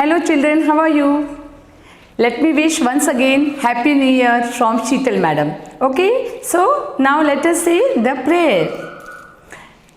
Hello children, how are you? Let me wish once again Happy New Year from Sheetal Madam. Okay, so now let us say the prayer.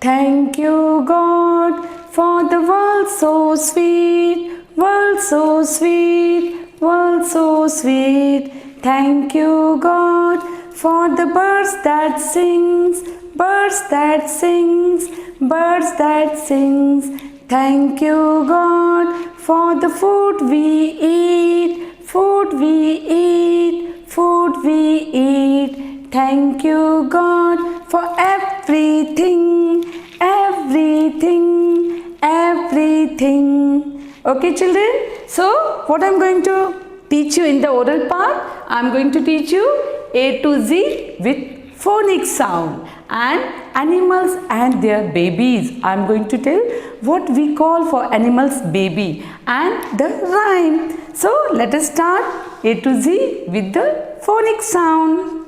Thank you God for the world so sweet, world so sweet, world so sweet. Thank you God for the birds that sings, birds that sings, birds that sings. Thank you God for the food we eat, food we eat, food we eat. Thank you God for everything, everything, everything. Okay children, so what I'm going to teach you in the oral part, I'm going to teach you A to Z with phonic sound and animals and their babies. I am going to tell what we call for animals baby and the rhyme. So let us start A to Z with the phonic sound.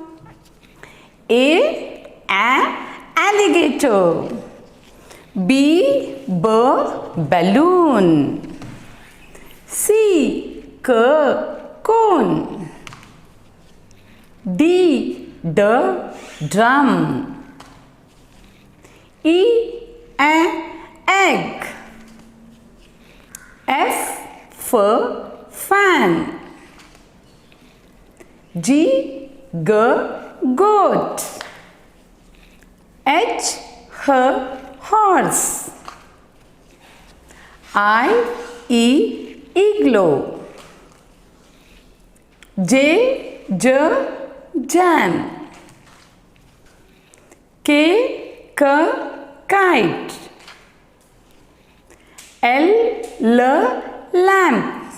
A, alligator. B, balloon. C, cone. D, drum. E, egg. F, fan. G, goat. H, horse. I, igloo. J, jam. K, kite. L, lamp.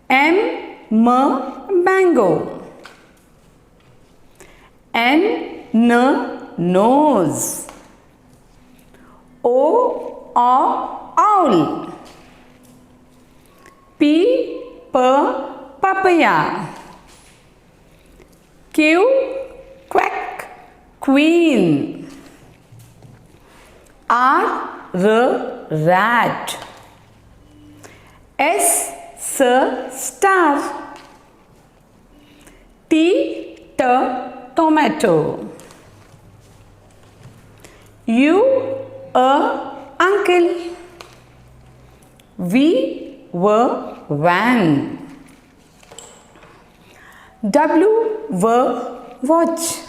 M, mango. N, nose. O, owl. P, papaya. Q, queen. R, rat. S, star. T, tomato. U, uncle. V, van. W, watch.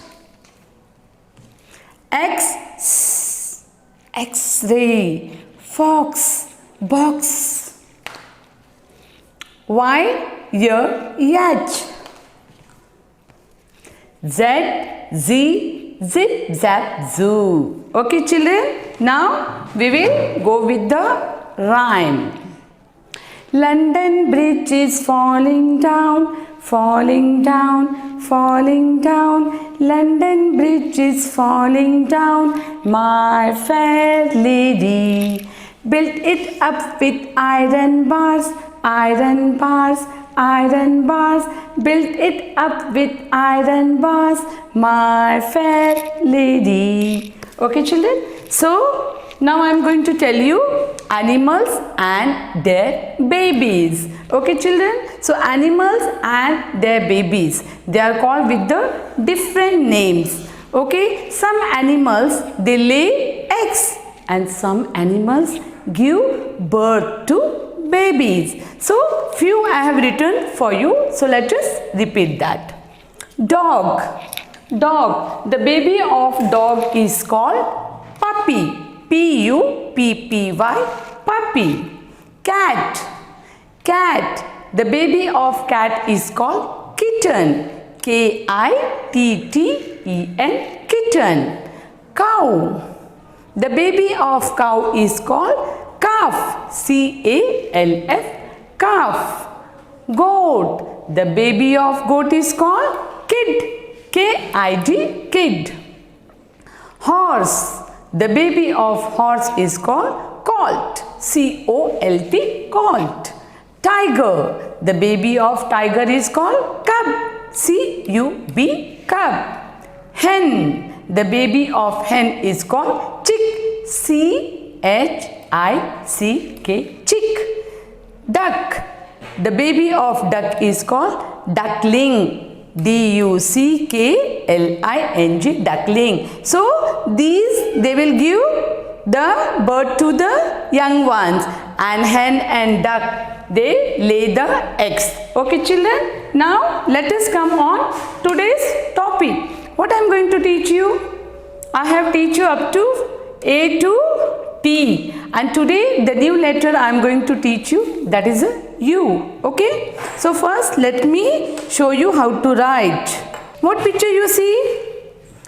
X-ray, fox, box. Y, yacht. Zip, zap, zoo. Okay children, now we will go with the rhyme. London Bridge is falling down, falling down, falling down. London Bridge is falling down, my fair lady. Built it up with iron bars, iron bars, iron bars. Built it up with iron bars, my fair lady. Okay children, so now I am going to tell you animals and their babies. Okay children, so animals and their babies, they are called with the different names. Okay, some animals they lay eggs and some animals give birth to babies. So few I have written for you, so let us repeat that. Dog. The baby of dog is called puppy. Puppy, puppy. Cat. The baby of cat is called kitten. Kitten, kitten. Cow. The baby of cow is called calf. Calf, calf. Goat. The baby of goat is called kid. Kid. Horse. The baby of horse is called colt. Colt. Tiger. The baby of tiger is called cub. Cub. Hen. The baby of hen is called chick. Chick. Duck. The baby of duck is called duckling. Duckling, duckling. So these they will give the birth to the young ones, and hen and duck they lay the eggs. Okay children, now let us come on today's topic. What I am going to teach you? I have teach you up to A to T, and today the new letter I am going to teach you, that is a U. Okay, so first let me show you how to write. What picture you see?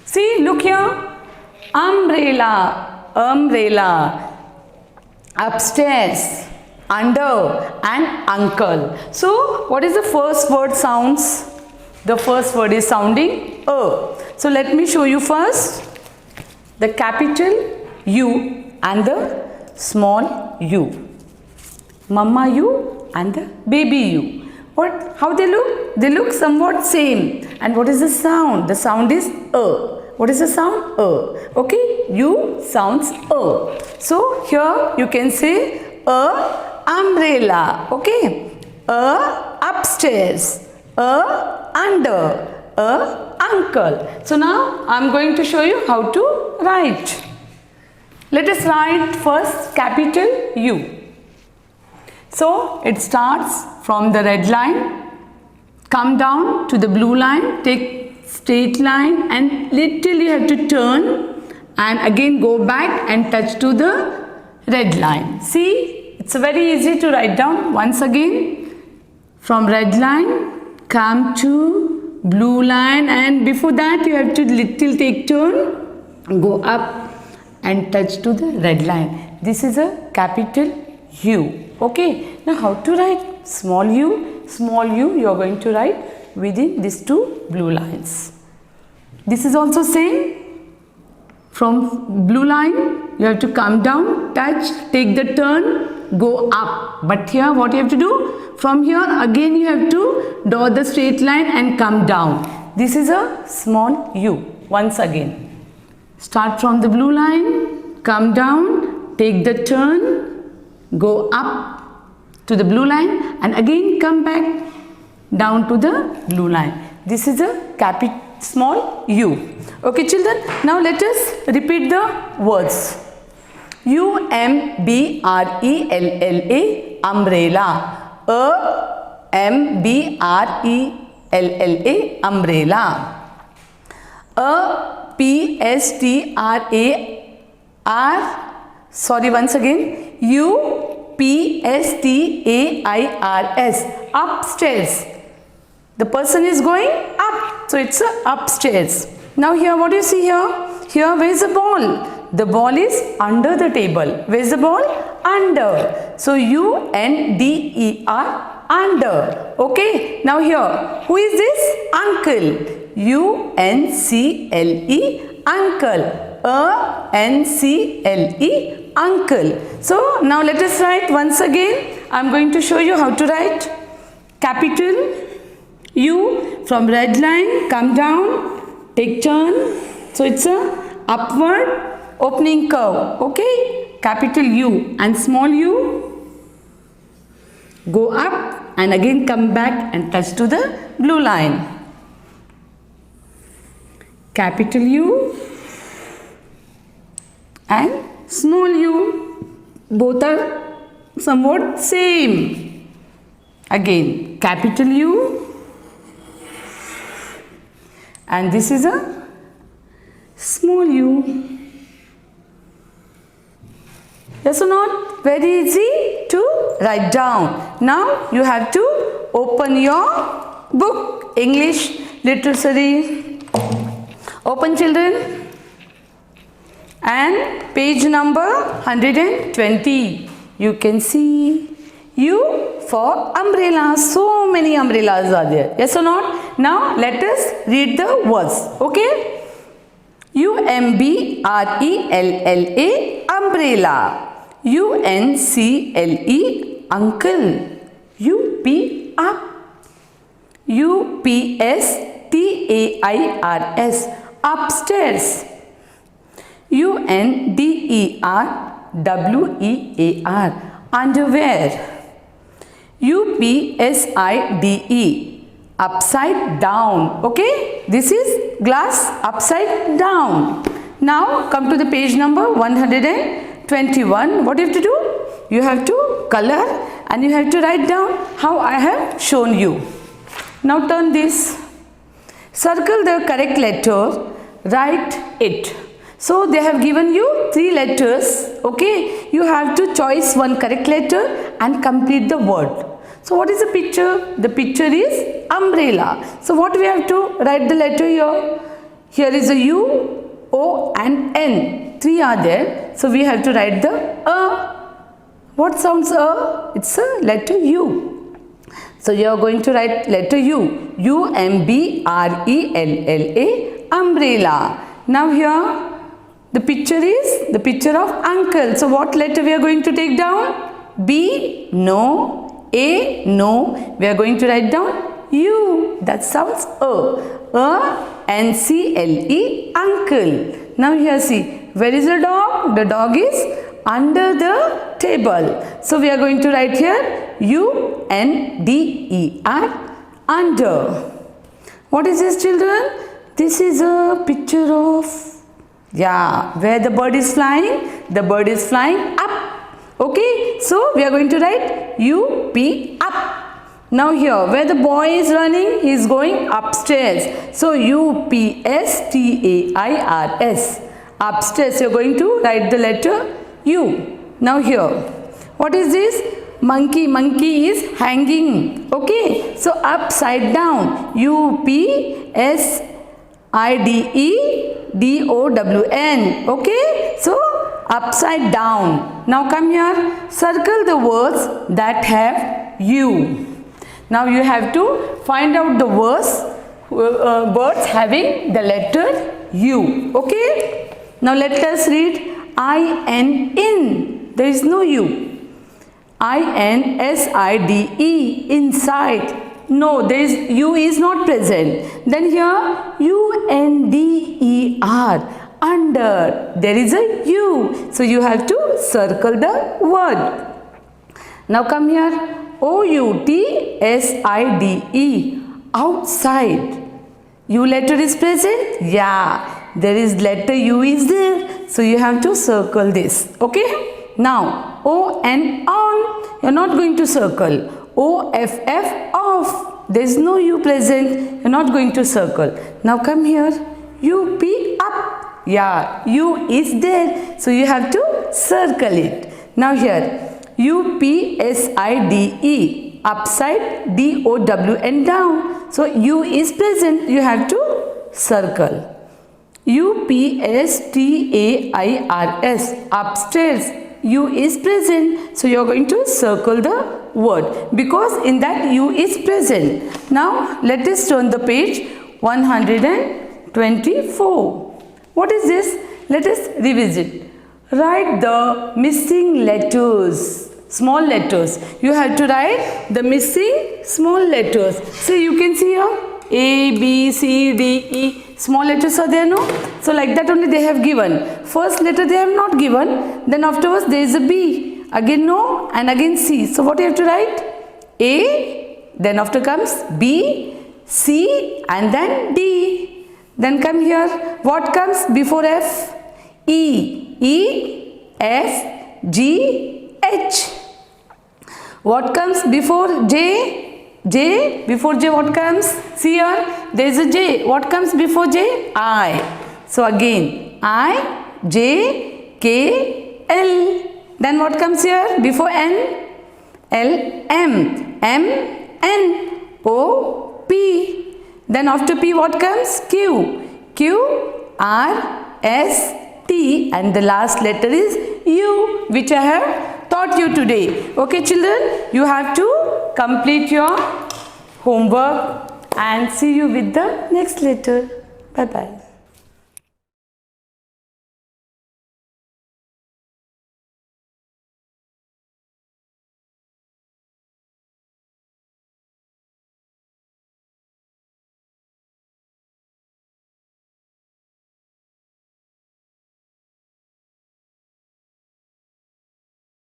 See, look here. Umbrella, umbrella. Upstairs, under, and uncle. So what is the first word sounds? The first word is sounding A. So let me show you first the capital U and the small u. Mama U and the baby U. How they look? They look somewhat same. And what is the sound? The sound is A. What is the sound? A. Okay, U sounds A. So here you can say a umbrella. Okay, a upstairs, a under, a uncle. So now I am going to show you how to write. Let us write first capital U. So it starts from the red line, come down to the blue line, take straight line, and little you have to turn and again go back and touch to the red line. See, it's very easy to write down. Once again, from red line come to blue line, and before that you have to little take turn, go up and touch to the red line. This is a capital U. Okay, now how to write small u? Small u you are going to write within these two blue lines. This is also same. From blue line you have to come down, touch, take the turn, go up. But here what you have to do? From here again you have to draw the straight line and come down. This is a small u. Once again, start from the blue line, come down, take the turn, go up to the blue line, and again come back down to the blue line. This is a small u. Okay children, now let us repeat the words. U-M-B-R-E-L-L-A, umbrella. A-M-B-R-E-L-L-A, umbrella. Once again, U-P-S-T-A-I-R-S, upstairs. The person is going up, so it's upstairs. Now here, what do you see here? Here, where is the ball? The ball is under the table. Where is the ball? Under. So U-N-D-E-R, under. Okay. Now here, who is this? Uncle. U-N-C-L-E, uncle. A-N-C-L-E, uncle. So now let us write once again. I am going to show you how to write. Capital U, from red line, come down, take turn. So it's a upward opening curve. Okay. Capital U and small u, go up and again come back and touch to the blue line. Capital U and small u, both are somewhat same. Again, capital U, and this is a small u. Yes or not? Very easy to write down. Now you have to open your book, English Literacy. Open children, and page number 120. You can see U for umbrella. So many umbrellas are there. Yes or not? Now let us read the words. Okay. U-M-B-R-E-L-L-A, umbrella. U-N-C-L-E, uncle. U-P, up. U-P-S-T-A-I-R-S, upstairs. U-N-D-E-R, W-E-A-R. Underwear. U-P-S-I-D-E. Upside down. Okay, this is glass upside down. Now come to the page number 121. What do you have to do? You have to color and you have to write down how I have shown you. Now turn this. Circle the correct letter, write it. So they have given you 3 letters. Okay, you have to choose one correct letter and complete the word. So what is the picture? The picture is umbrella. So what we have to write the letter here? Here is a U, O and N. 3 are there. So we have to write the A. What sounds A? It's a letter U. So you are going to write letter U. U-M-B-R-E-L-L-A. Umbrella. Now here the picture is the picture of uncle. So what letter we are going to take down? B, no. A, no. We are going to write down U. That sounds A. A-N-C-L-E, uncle. Now here see, where is the dog? The dog is under the table. So we are going to write here U-N-D-E-R, under. What is this, children? This is a picture of, where the bird is flying. The bird is flying up. Okay, so we are going to write U-P, up. Now here, where the boy is running, he is going upstairs. So U-P-S-T-A-I-R-S, upstairs. You are going to write the letter U. Now here, what is this? Monkey. Monkey is hanging. Okay, so upside down. U-P-S-I-D-E-D-O-W-N. Okay, so upside down. Now come here, circle the words that have U. Now you have to find out the words having the letter U. Okay, now let us read I-N, in. There is no U. I-N-S-I-D-E, inside. No, there is U is not present. Then here U-N-D-E-R, under. There is a U. So you have to circle the word. Now come here. O-U-T-S-I-D-E, outside. U letter is present? There is letter U is there. So you have to circle this. Okay. Now O-N, on. You are not going to circle. O-F-F, off. There is no U present. You are not going to circle. Now come here. U-P, up. U is there. So you have to circle it. Now here. U-P-S-I-D-E, upside, D-O-W-N, down. So U is present. You have to circle. U-P-S-T-A-I-R-S, upstairs. U is present. So you are going to circle the word because in that U is present. Now let us turn the page 124. What is this? Let us revisit. Write the missing letters. Small letters. You have to write the missing small letters. So you can see here A, B, C, D, E. Small letters are there, no? So like that only they have given. First letter they have not given. Then afterwards there is a B. Again no and again C. So what you have to write? A. Then after comes B, C and then D. Then come here. What comes before F? E. E, S, G, H. What comes before J? J. Before J what comes? See here, there is a J. What comes before J? I. So again, I, J, K, L. Then what comes here before N? L, M. M, N. O, P. Then after P what comes? Q. Q, R, S, T, and the last letter is U, which I have taught you today. Okay children, you have to complete your homework and see you with the next letter. Bye bye.